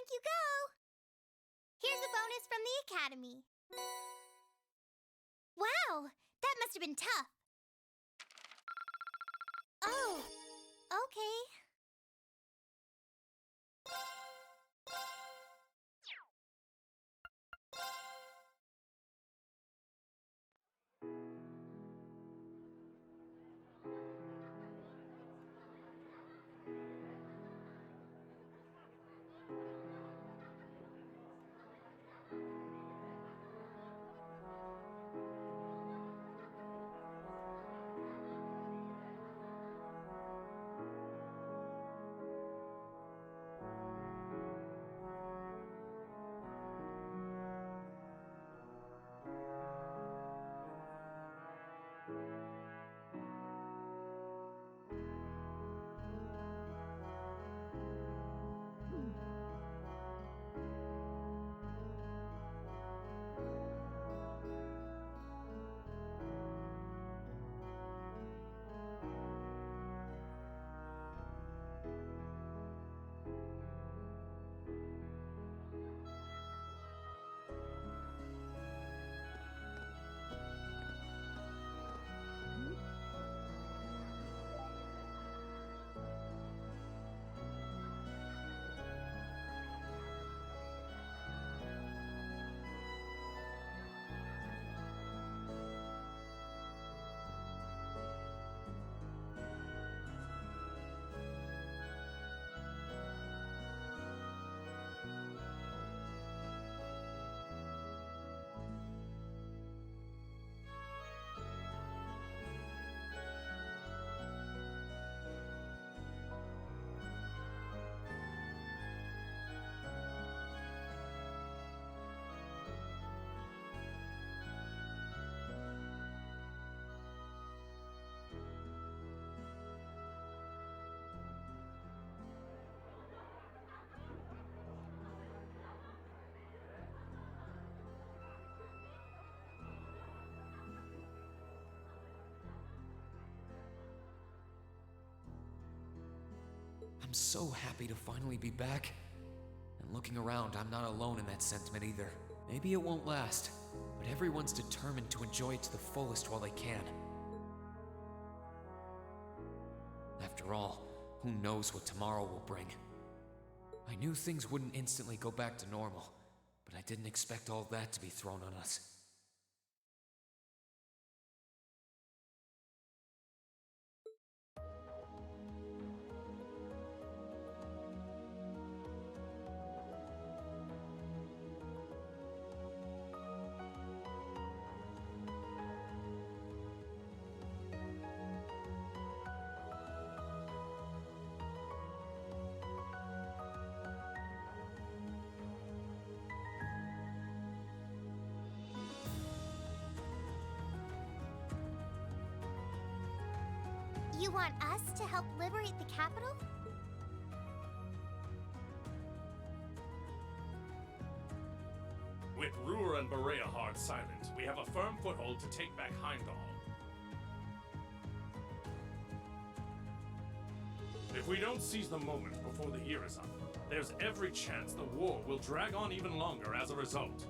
think you go. Here's a bonus from the Academy. Wow, that must have been tough. Oh, okay. I'm so happy to finally be back. And looking around, I'm not alone in that sentiment either. Maybe it won't last, but everyone's determined to enjoy it to the fullest while they can. After all, who knows what tomorrow will bring? I knew things wouldn't instantly go back to normal, but I didn't expect all that to be thrown on us. You want us to help liberate the capital? With Ruhr and Berea hard silent, we have a firm foothold to take back Heimdallr. If we don't seize the moment before the year is up, there's every chance the war will drag on even longer as a result.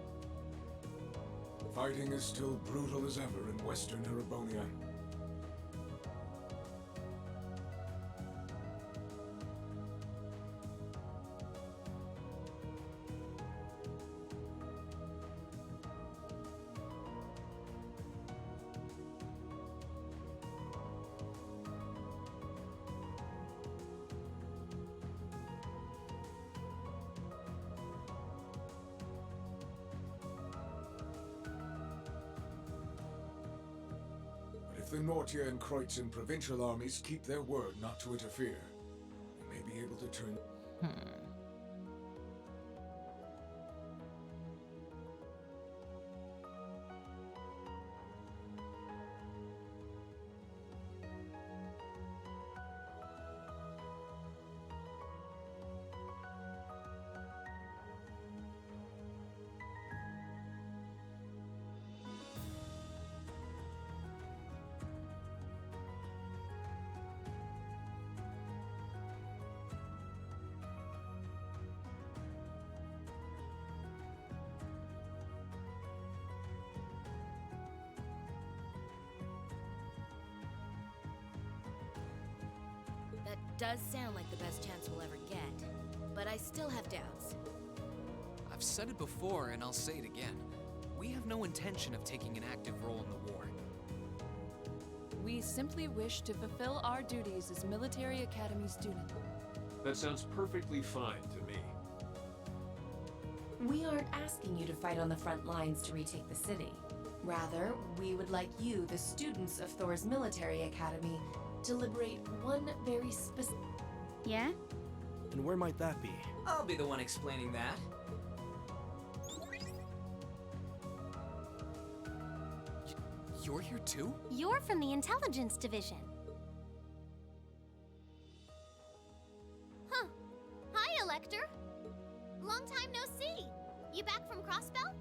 Fighting is still brutal as ever in western Erebonia. If the Nortia and Kreutzen provincial armies keep their word not to interfere, we may be able to turn... does sound like the best chance we'll ever get, but I still have doubts. I've said it before, and I'll say it again. We have no intention of taking an active role in the war. We simply wish to fulfill our duties as Military Academy students. That sounds perfectly fine to me. We aren't asking you to fight on the front lines to retake the city. Rather, we would like you, the students of Thor's Military Academy, to liberate one very specific... Yeah? And where might that be? I'll be the one explaining that. You're here too? You're from the intelligence division. Huh. Hi, Elector. Long time no see. You back from Crossbell?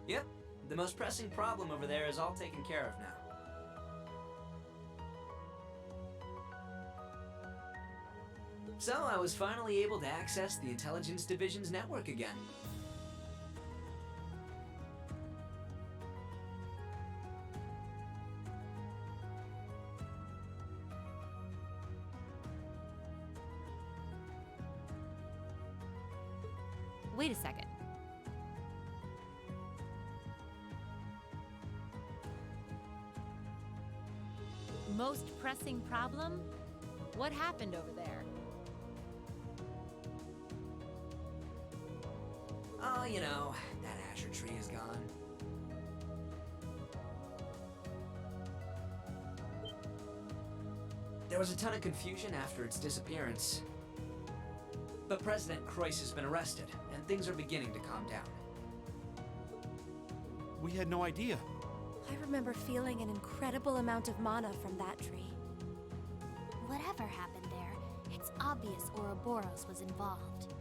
Yep, the most pressing problem over there is all taken care of now. So I was finally able to access the Intelligence Division's network again. Wait a second. Most pressing problem? What happened over there? Oh, you know, that Asher tree is gone. There was a ton of confusion after its disappearance. But President Croyce has been arrested, and things are beginning to calm down. We had no idea. I remember feeling an incredible amount of mana from that tree. Whatever happened there, it's obvious Ouroboros was involved.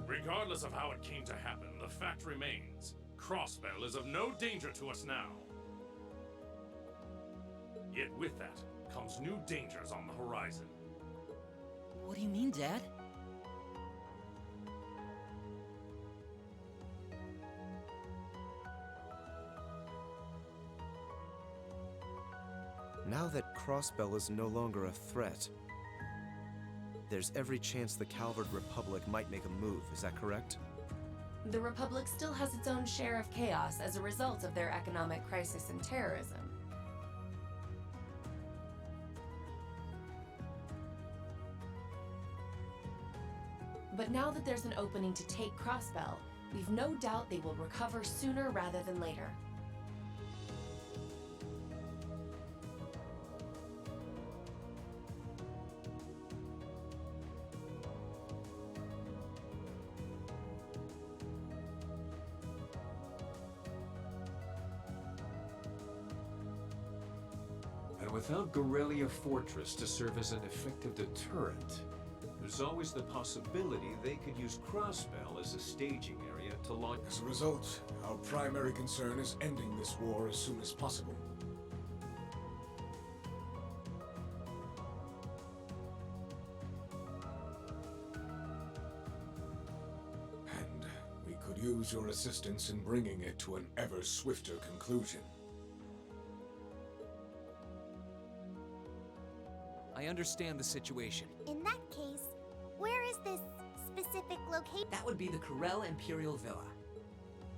Regardless of how it came to happen, the fact remains. Crossbell is of no danger to us now. Yet with that comes new dangers on the horizon. What do you mean, Dad? Now that Crossbell is no longer a threat, there's every chance the Calvard Republic might make a move, is that correct? The Republic still has its own share of chaos as a result of their economic crisis and terrorism. But now that there's an opening to take Crossbell, we've no doubt they will recover sooner rather than later. And without Guerrilla Fortress to serve as an effective deterrent, there's always the possibility they could use Crossbell as a staging area to launch... As a result, our primary concern is ending this war as soon as possible. And we could use your assistance in bringing it to an ever swifter conclusion. I understand the situation. In that case, where is this specific location? That would be the Corel Imperial Villa.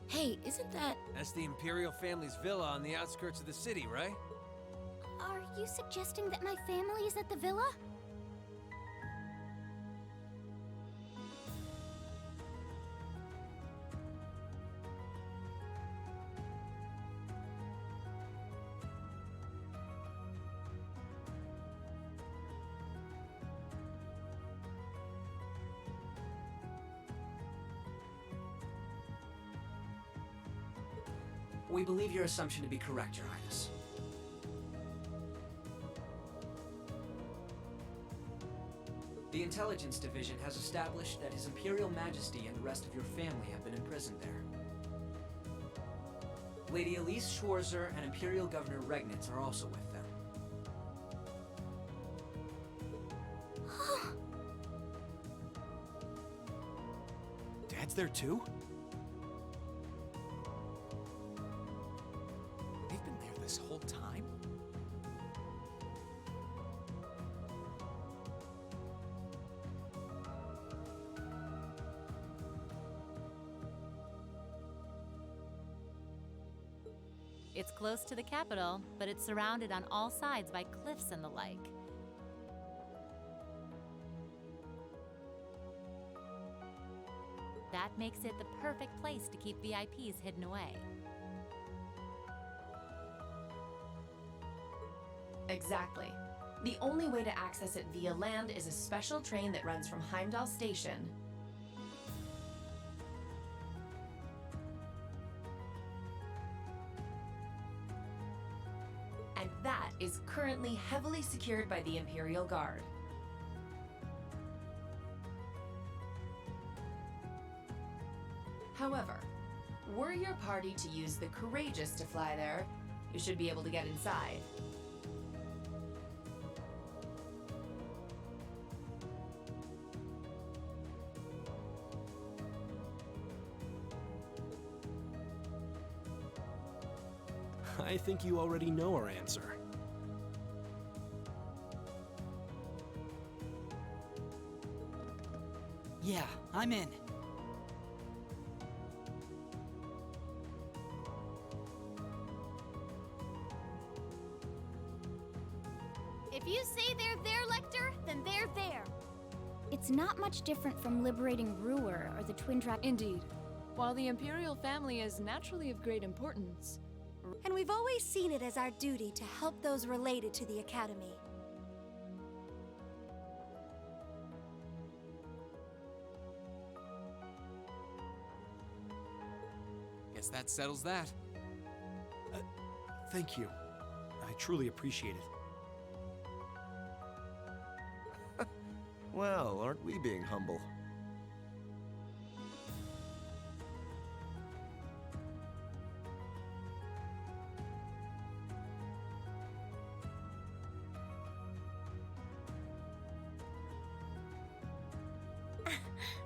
Hey, isn't that... That's the Imperial family's villa on the outskirts of the city, right? Are you suggesting that my family is at the villa? We believe your assumption to be correct, Your Highness. The Intelligence Division has established that His Imperial Majesty and the rest of your family have been imprisoned there. Lady Elise Schwarzer and Imperial Governor Regnitz are also with them. Dad's there too? It's close to the capital, but it's surrounded on all sides by cliffs and the like. That makes it the perfect place to keep VIPs hidden away. Exactly. The only way to access it via land is a special train that runs from Heimdallr Station. And that is currently heavily secured by the Imperial Guard. However, were your party to use the Courageous to fly there, you should be able to get inside. I think you already know our answer. Yeah, I'm in. If you say they're there, Lecter, then they're there. It's not much different from liberating Ruhr or the Twin Dragon. Indeed. While the Imperial family is naturally of great importance, And we've always seen it as our duty to help those related to the Academy. Guess that settles that. Thank you. I truly appreciate it. Well, aren't we being humble?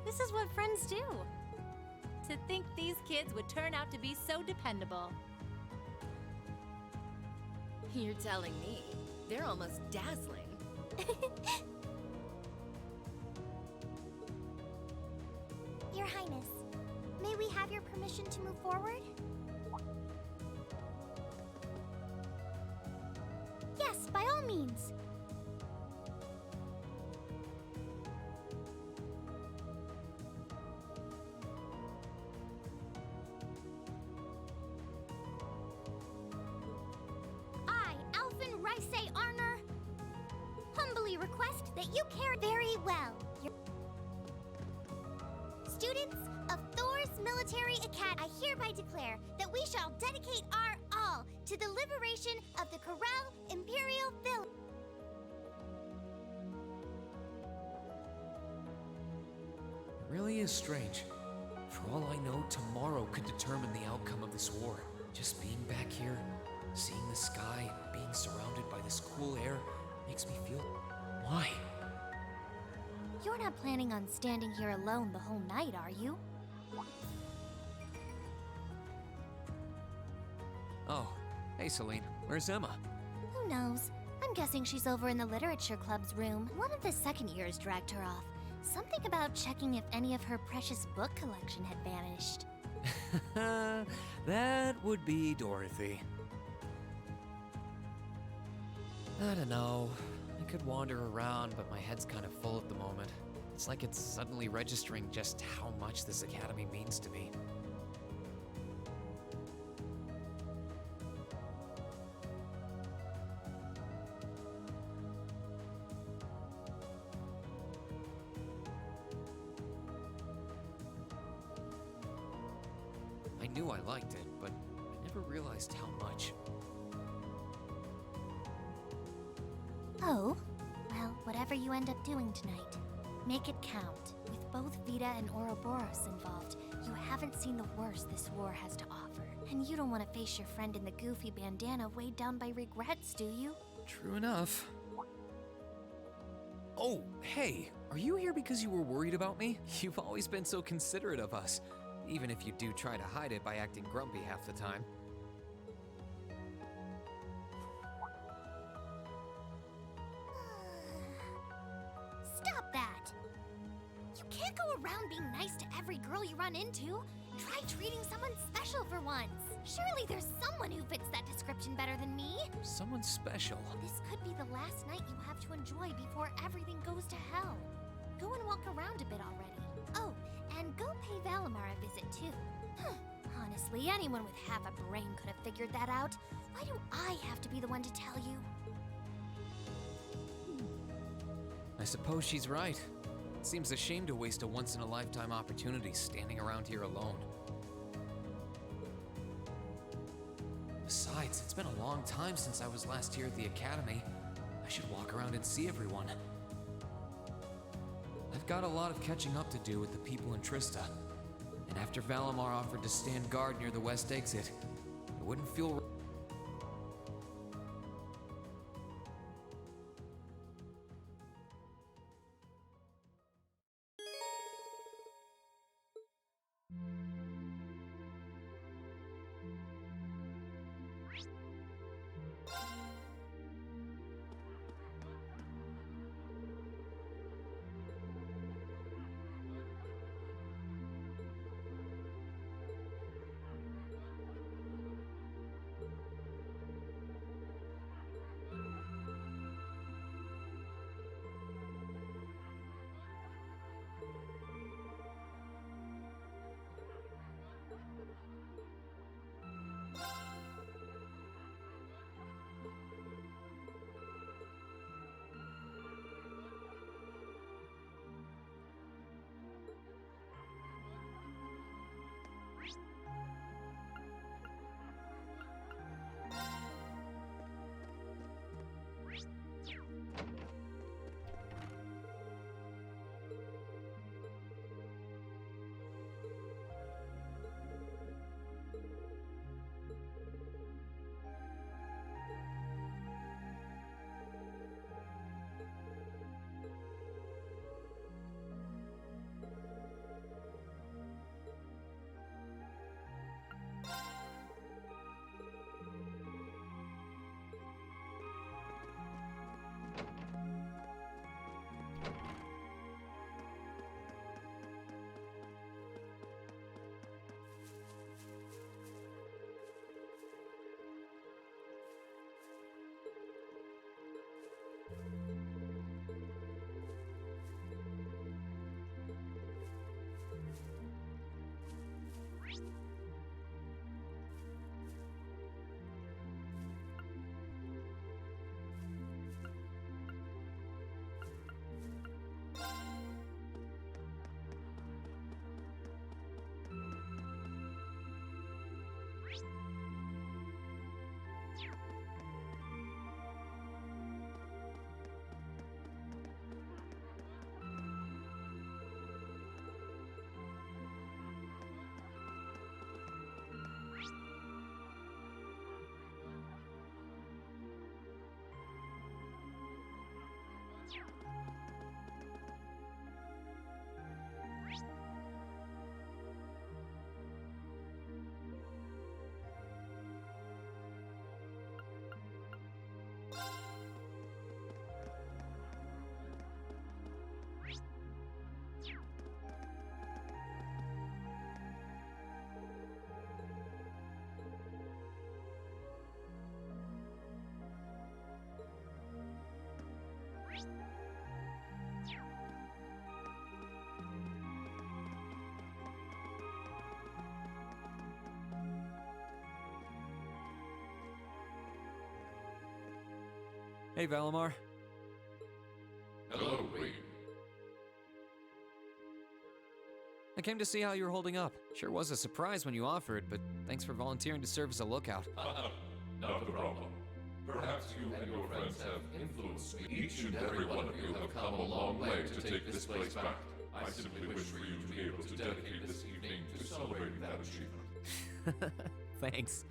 This is what friends do. To think these kids would turn out to be so dependable. You're telling me. They're almost dazzling. Your Highness, may we have your permission to move forward? Yes, by all means. Humbly request that you care very well. Students of Thor's Military Academy, I hereby declare that we shall dedicate our all to the liberation of the Corel Imperial Village. It really is strange. For all I know, tomorrow could determine the outcome of this war. Just being back here, seeing the sky, being surrounded by this cool air, makes me feel... Why? You're not planning on standing here alone the whole night, are you? Oh, hey Celine, where's Emma? Who knows? I'm guessing she's over in the literature club's room. One of the second years dragged her off. Something about checking if any of her precious book collection had vanished. That would be Dorothy. I don't know. I could wander around, but my head's kind of full at the moment. It's like it's suddenly registering just how much this academy means to me. I knew I liked it, but I never realized how much. Oh? Well, whatever you end up doing tonight, make it count. With both Vita and Ouroboros involved, you haven't seen the worst this war has to offer. And you don't want to face your friend in the goofy bandana weighed down by regrets, do you? True enough. Oh, hey, are you here because you were worried about me? You've always been so considerate of us, even if you do try to hide it by acting grumpy half the time. Stop that! You can't go around being nice to every girl you run into. Try treating someone special for once. Surely there's someone who fits that description better than me. Someone special. This could be the last night you have to enjoy before everything goes to hell. Go and walk around a bit already. Oh, and go pay Valimar a visit too. Honestly, anyone with half a brain could have figured that out. Why do I have to be the one to tell you? I suppose she's right. It seems a shame to waste a once-in-a-lifetime opportunity standing around here alone. Besides, it's been a long time since I was last here at the academy. I should walk around and see everyone. I've got a lot of catching up to do with the people in Trista. And after Valimar offered to stand guard near the west exit, it wouldn't feel Hey, Valimar. Hello, Rean. I came to see how you're holding up. Sure was a surprise when you offered, but thanks for volunteering to serve as a lookout. Not a problem. Perhaps you and your friends have influenced me. Each and every one of you have come a long way to take this place back. I simply wish for you to be able to dedicate this evening to celebrating that achievement. Thanks.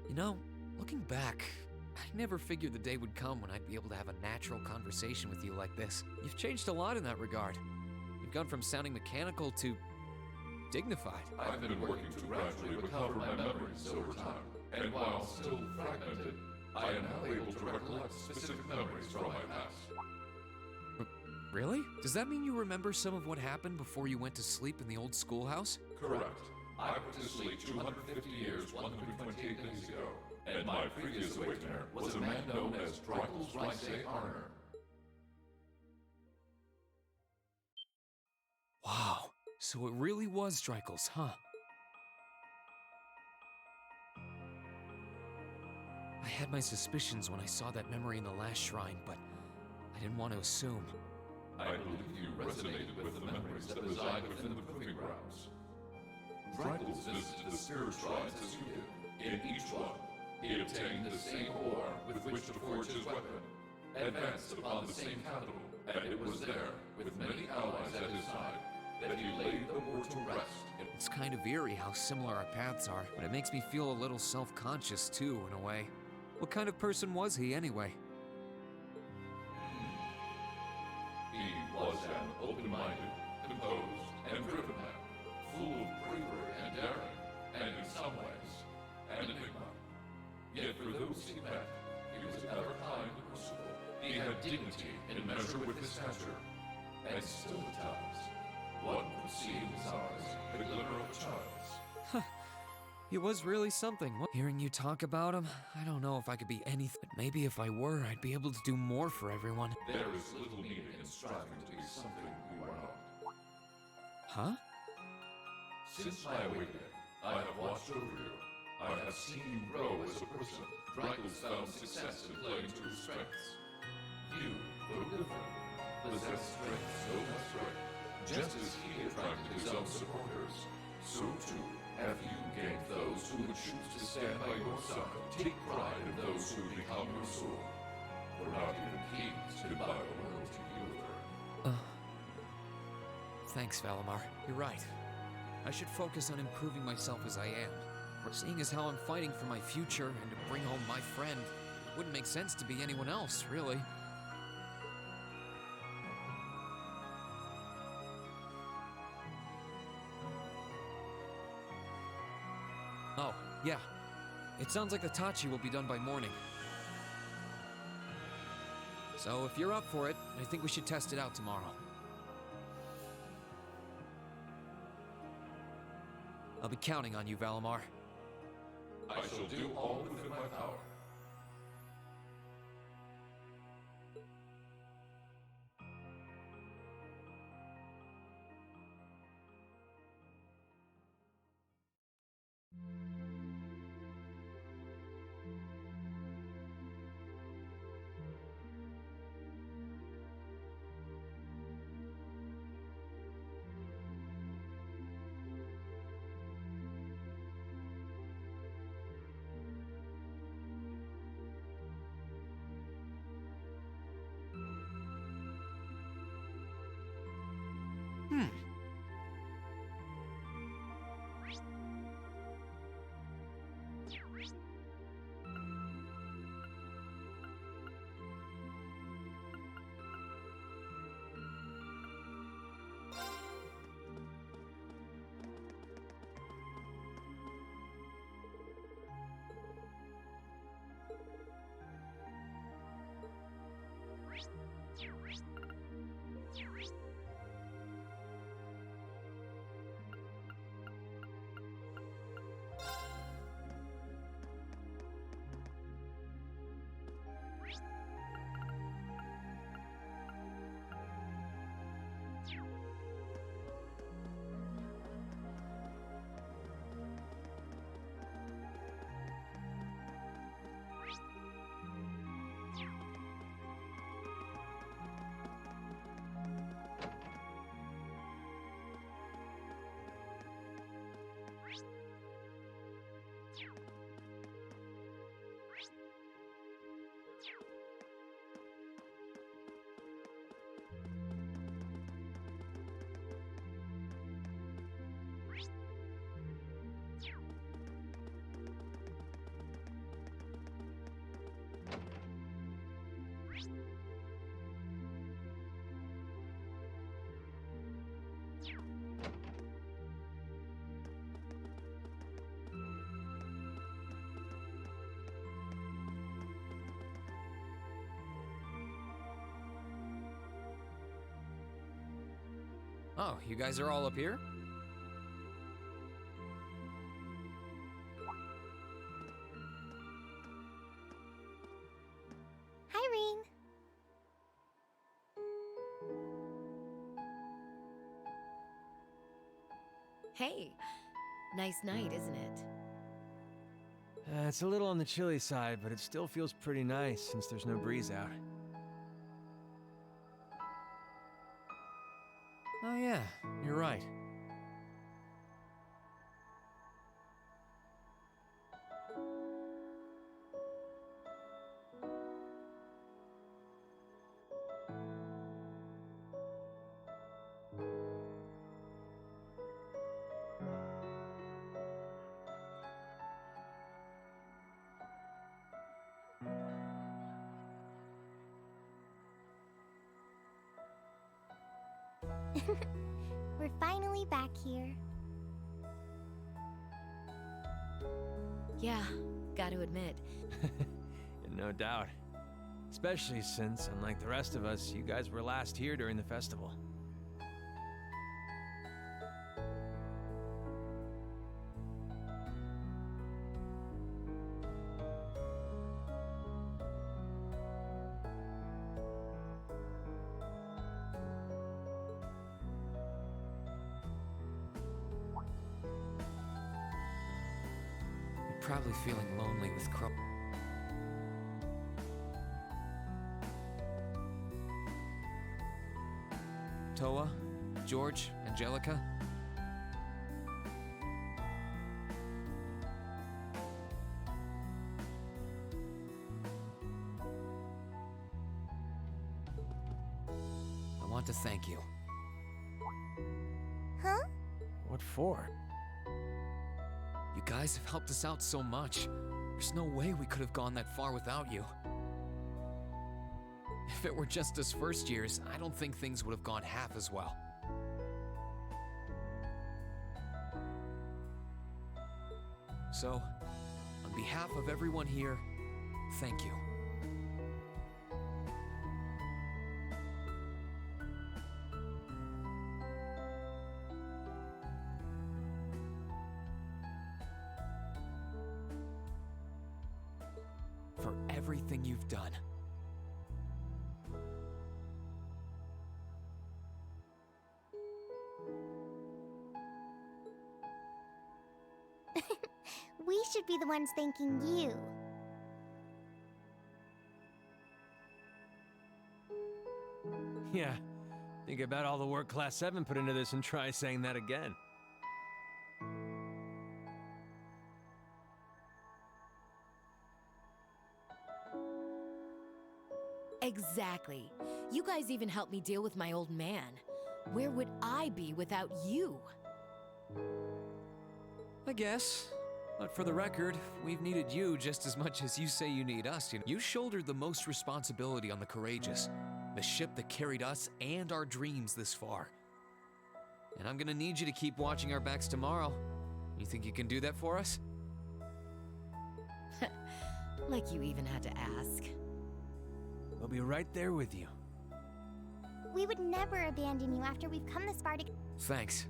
You know, looking back, I never figured the day would come when I'd be able to have a natural conversation with you like this. You've changed a lot in that regard. You've gone from sounding mechanical to dignified. I've been working to gradually recover my memories over time, and while still fragmented, I am now able to recollect specific memories from my past. Really? Does that mean you remember some of what happened before you went to sleep in the old schoolhouse? Correct. I put to sleep 250 years, 128 days ago, and my previous awakener was a man known as Drykel's Armor. Wow, so it really was Drykel's, huh? I had my suspicions when I saw that memory in the last shrine, but I didn't want to assume. I believe you resonated with the memories that reside within the proving grounds. Drykel's visited the spirit shrines as you did. In each one, he obtained the same ore with which to forge his weapon, advanced upon the same capital, and it was there, with many allies at his side, that he laid the war to rest. It's kind of eerie how similar our paths are, but it makes me feel a little self-conscious too, in a way. What kind of person was he, anyway? He was an open-minded, composed, and driven man, full of bravery and daring, and in some ways, an enigma. Yet for those he met, he was ever kind and merciful. He had dignity in measure with his stature, and still at times, one could see in his eyes the glimmer of a child's. He was really something. Hearing you talk about him, I don't know if I could be anything, but maybe if I were, I'd be able to do more for everyone. There is little need in striving to be something you are not. Huh? Since my awakening, I have watched over you. I have seen you grow as a person. Drykel's found success in playing to his strengths. You, though different, possess strengths no less great. Just as he attracted his own supporters, so too have you gained those who would choose to stand by your side. Take pride in those who become your sword. For not even kings can buy loyalty either. Thanks, Valimar. You're right. I should focus on improving myself as I am. Seeing as how I'm fighting for my future and to bring home my friend, it wouldn't make sense to be anyone else, really. Oh, yeah. It sounds like the Tachi will be done by morning. So if you're up for it, I think we should test it out tomorrow. I'll be counting on you, Valimar. I shall do all within my power. Oh, you guys are all up here? Hey, nice night, isn't it? It's a little on the chilly side, but it still feels pretty nice since there's no breeze out. Oh yeah, you're right. We're finally back here. Yeah, gotta admit. No doubt. Especially since, unlike the rest of us, you guys were last here during the festival. Probably feeling lonely with Crow. Toa, George, Angelica. I want to thank you. Huh? What for? You guys have helped us out so much. There's no way we could have gone that far without you. If it were just us first years, I don't think things would have gone half as well. So, on behalf of everyone here, thank you. For everything you've done. We should be the ones thanking you. Yeah. Think about all the work Class 7 put into this and try saying that again. Exactly. You guys even helped me deal with my old man. Where would I be without you? I guess. But for the record, we've needed you just as much as you say you need us. You shouldered the most responsibility on the Courageous, the ship that carried us and our dreams this far. And I'm gonna need you to keep watching our backs tomorrow. You think you can do that for us? Like you even had to ask. We'll be right there with you. We would never abandon you after we've come this far to... Thanks.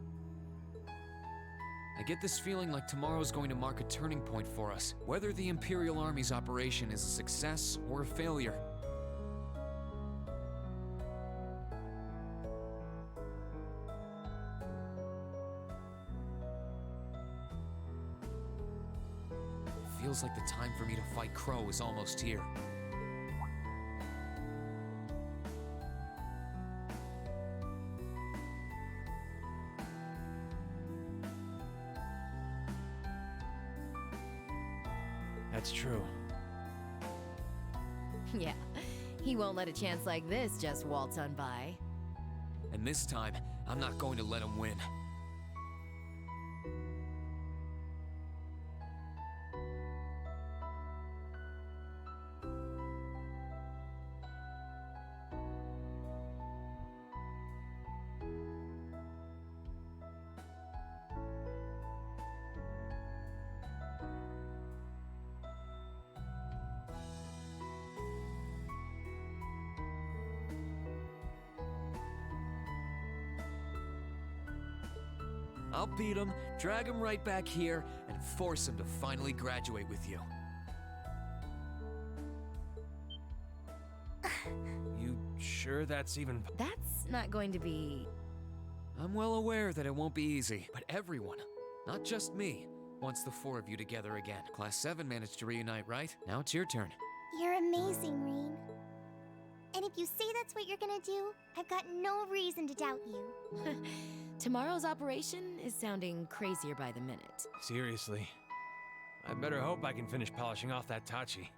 I get this feeling like tomorrow's going to mark a turning point for us, whether the Imperial Army's operation is a success or a failure. It feels like the time for me to fight Crow is almost here. That's true. Yeah, he won't let a chance like this just waltz on by. And this time, I'm not going to let him win. I'll beat him, drag him right back here, and force him to finally graduate with you. You sure that's even... That's not going to be... I'm I'm well aware that it won't be easy, but everyone, not just me, wants the four of you together again. Class VII managed to reunite, right? Now it's your turn. You're amazing, Rean. And if you say that's what you're gonna do, I've got no reason to doubt you. Tomorrow's operation is sounding crazier by the minute. Seriously. I better hope I can finish polishing off that Tachi.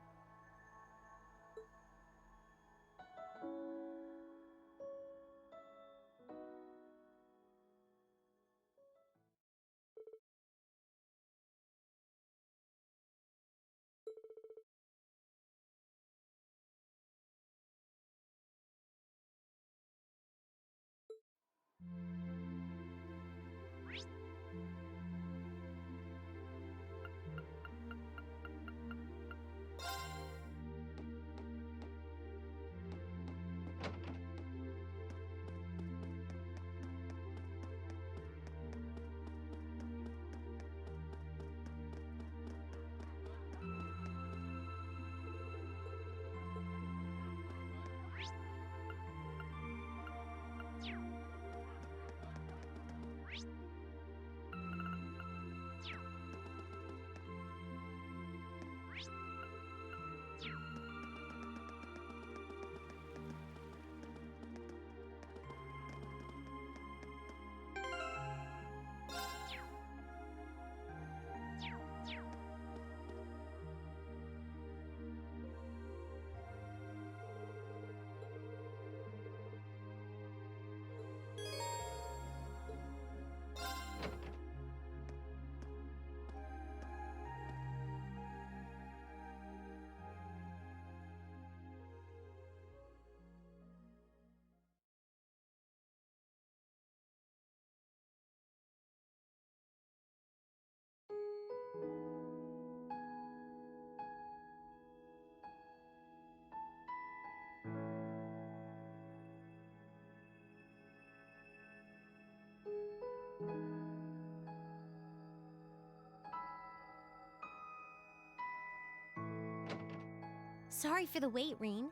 Sorry for the wait, Rean.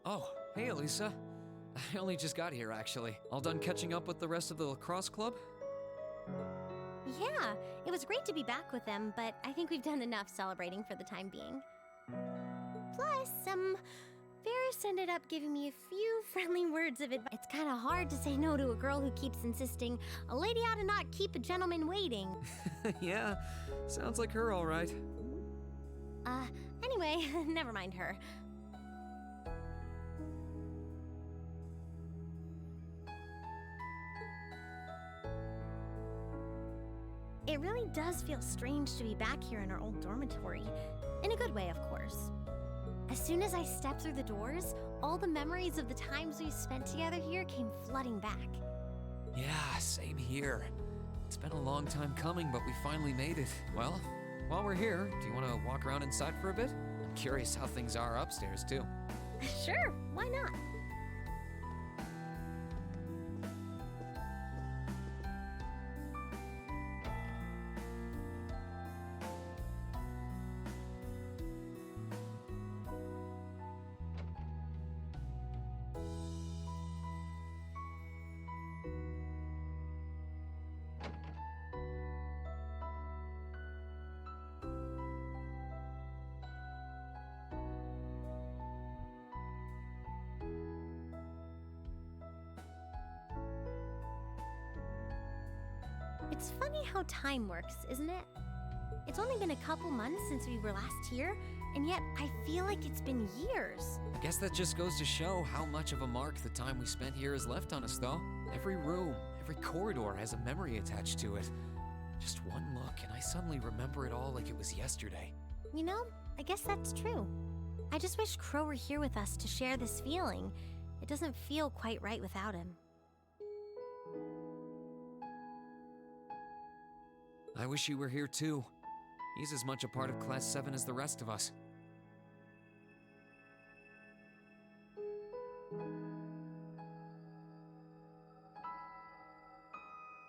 Oh, hey Elisa. I only just got here, actually. All done catching up with the rest of the lacrosse club? Yeah, it was great to be back with them, but I think we've done enough celebrating for the time being. Plus, Varys ended up giving me a few friendly words of advice. It's kind of hard to say no to a girl who keeps insisting a lady ought to not keep a gentleman waiting. Yeah, sounds like her all right. Anyway, never mind her. It really does feel strange to be back here in our old dormitory. In a good way, of course. As soon as I stepped through the doors, all the memories of the times we spent together here came flooding back. Yeah, same here. It's been a long time coming, but we finally made it. Well, while we're here, do you want to walk around inside for a bit? I'm curious how things are upstairs, too. Sure, why not? It's funny how time works, isn't it? It's only been a couple months since we were last here, and yet I feel like it's been years. I guess that just goes to show how much of a mark the time we spent here has left on us, though. Every room, every corridor has a memory attached to it. Just one look, and I suddenly remember it all like it was yesterday. You know, I guess that's true. I just wish Crow were here with us to share this feeling. It doesn't feel quite right without him. I wish you were here too. He's as much a part of Class VII as the rest of us.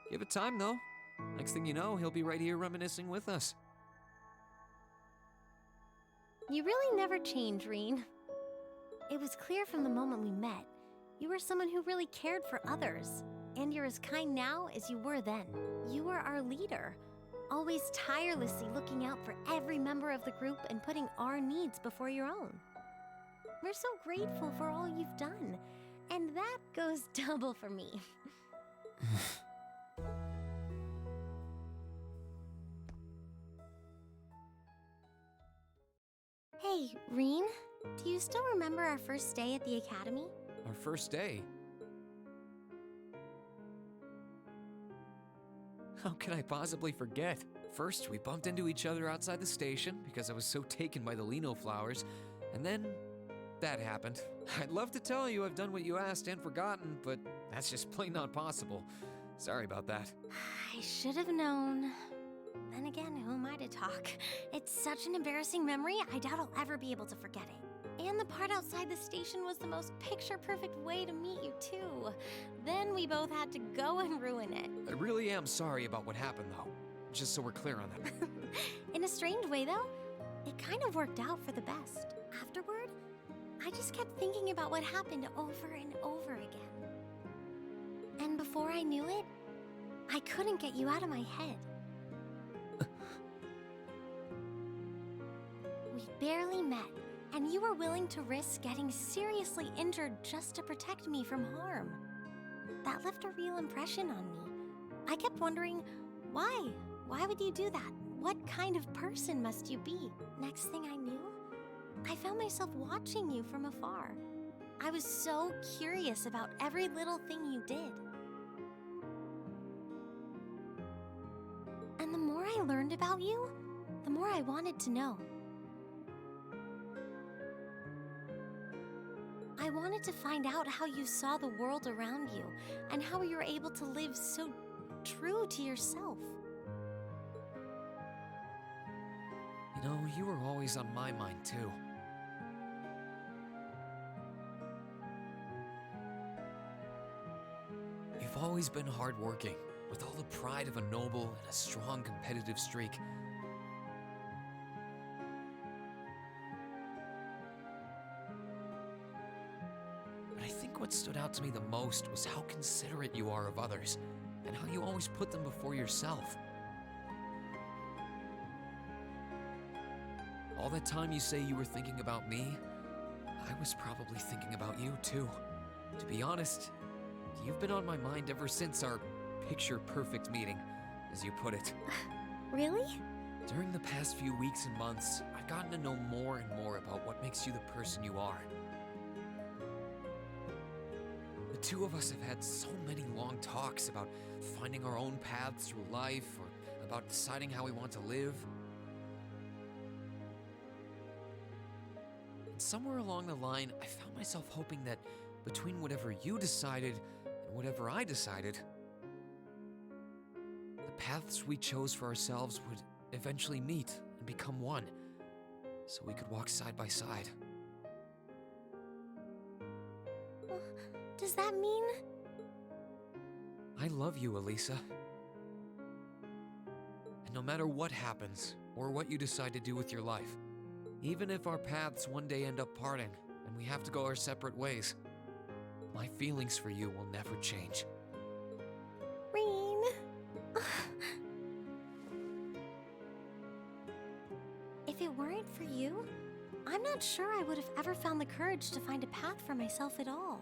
Give it time, though. Next thing you know, he'll be right here reminiscing with us. You really never change, Rean. It was clear from the moment we met, you were someone who really cared for others. And you're as kind now as you were then. You were our leader, always tirelessly looking out for every member of the group and putting our needs before your own. We're so grateful for all you've done, and that goes double for me. Hey, Rean, do you still remember our first day at the academy? Our first day? How can I possibly forget? First, we bumped into each other outside the station because I was so taken by the lino flowers, and then that happened. I'd love to tell you I've done what you asked and forgotten, but that's just plain not possible. Sorry about that. I should have known. Then again, who am I to talk? It's such an embarrassing memory, I doubt I'll ever be able to forget it. And the part outside the station was the most picture-perfect way to meet you, too. Then we both had to go and ruin it. I really am sorry about what happened, though. Just so we're clear on that. In a strange way, though, it kind of worked out for the best. Afterward, I just kept thinking about what happened over and over again. And before I knew it, I couldn't get you out of my head. We barely met, and you were willing to risk getting seriously injured just to protect me from harm. That left a real impression on me. I kept wondering, why? Why would you do that? What kind of person must you be? Next thing I knew, I found myself watching you from afar. I was so curious about every little thing you did. And the more I learned about you, the more I wanted to know. I wanted to find out how you saw the world around you and how you were able to live so true to yourself. You know, you were always on my mind, too. You've always been hardworking, with all the pride of a noble and a strong competitive streak. But I think what stood out to me the most was how considerate you are of others, and how you always put them before yourself. All that time you say you were thinking about me, I was probably thinking about you too. To be honest, you've been on my mind ever since our picture-perfect meeting, as you put it. Really? During the past few weeks and months, I've gotten to know more and more about what makes you the person you are. The two of us have had so many long talks about finding our own paths through life, or about deciding how we want to live. And somewhere along the line, I found myself hoping that between whatever you decided and whatever I decided, the paths we chose for ourselves would eventually meet and become one, so we could walk side by side. Does that mean? I love you, Elisa. And no matter what happens, or what you decide to do with your life, even if our paths one day end up parting, and we have to go our separate ways, my feelings for you will never change. Rean. If it weren't for you, I'm not sure I would have ever found the courage to find a path for myself at all.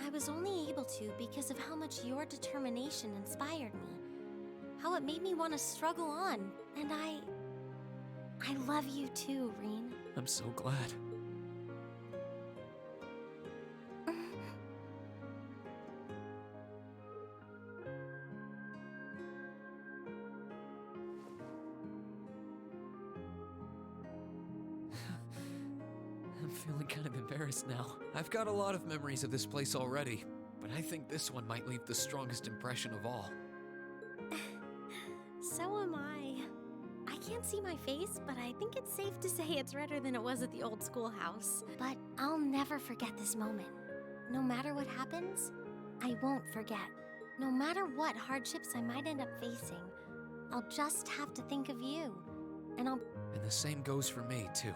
I was only able to because of how much your determination inspired me. How it made me want to struggle on, and I love you too, Rean. I'm so glad. I'm feeling kind of embarrassed now. I've got a lot of memories of this place already, but I think this one might leave the strongest impression of all. So am I. I can't see my face, but I think it's safe to say it's redder than it was at the old schoolhouse. But I'll never forget this moment. No matter what happens, I won't forget. No matter what hardships I might end up facing, I'll just have to think of you. And the same goes for me, too.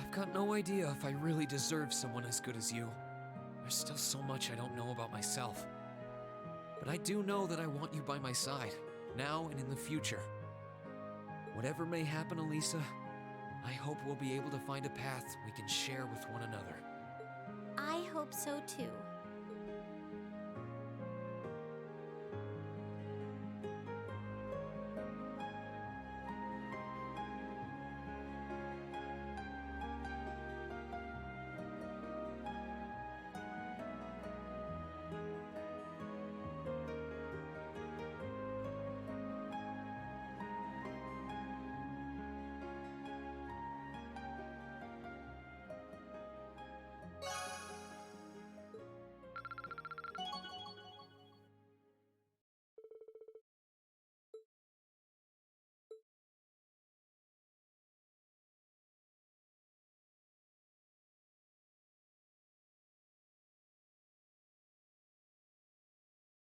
I've got no idea if I really deserve someone as good as you. There's still so much I don't know about myself. But I do know that I want you by my side, now and in the future. Whatever may happen, Elisa, I hope we'll be able to find a path we can share with one another. I hope so too.